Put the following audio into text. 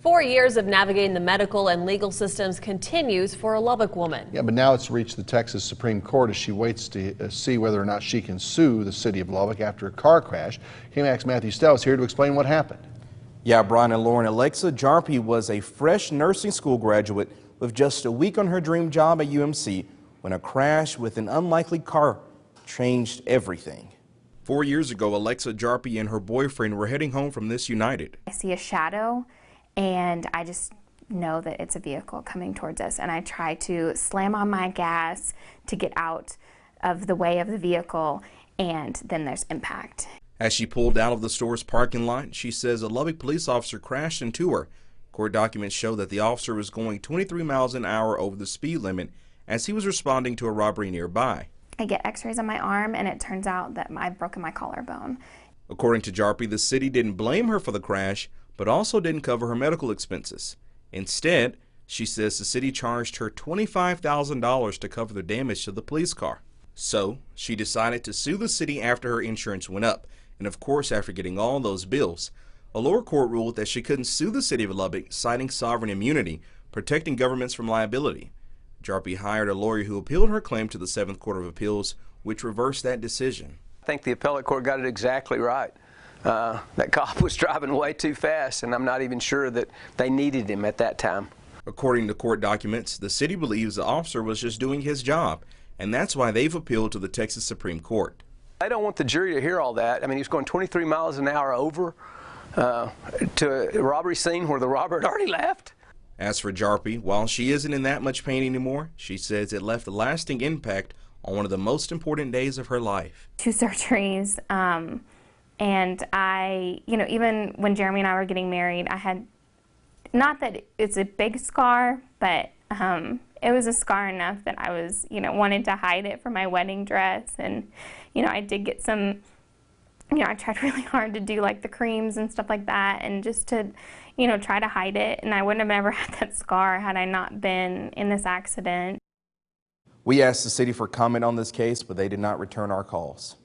4 years of navigating the medical and legal systems continues for a Lubbock woman. Yeah, but now it's reached the Texas Supreme Court as she waits to see whether or not she can sue the city of Lubbock after a car crash. KAMC's Matthew Stell is here to explain what happened. Yeah, Brian and Lauren, Alexa Jarpy was a fresh nursing school graduate with just a week on her dream job at UMC when a crash with an unlikely car changed everything. 4 years ago, Alexa Jarpy and her boyfriend were heading home from this United. I see a shadow and I just know that it's a vehicle coming towards us, and I try to slam on my gas to get out of the way of the vehicle, and then there's impact. As she pulled out of the store's parking lot, she says a Lubbock police officer crashed into her. Court documents show that the officer was going 23 miles an hour over the speed limit as he was responding to a robbery nearby. I get x-rays on my arm and it turns out that I've broken my collarbone. According to Jarpy, the city didn't blame her for the crash, but also didn't cover her medical expenses. Instead, she says the city charged her $25,000 to cover the damage to the police car. So, she decided to sue the city after her insurance went up. And of course, after getting all those bills, a lower court ruled that she couldn't sue the city of Lubbock, citing sovereign immunity, protecting governments from liability. Jarpy hired a lawyer who appealed her claim to the 7th Court of Appeals, which reversed that decision. I think the appellate court got it exactly right. That cop was driving way too fast, and I'm not even sure that they needed him at that time. According to court documents, the city believes the officer was just doing his job, and that's why they've appealed to the Texas Supreme Court. I don't want the jury to hear all that. I mean, he was going 23 miles an hour over to a robbery scene where the robber had already left. As for Jarpy, while she isn't in that much pain anymore, she says it left a lasting impact on one of the most important days of her life. 2 surgeries, and I, even when Jeremy and I were getting married, I had, not that it's a big scar, but it was a scar enough that I was, wanted to hide it from my wedding dress. And, I did get some, I tried really hard to do like the creams and stuff like that, and just to, try to hide it. And I wouldn't have ever had that scar had I not been in this accident. We asked the city for comment on this case, but they did not return our calls.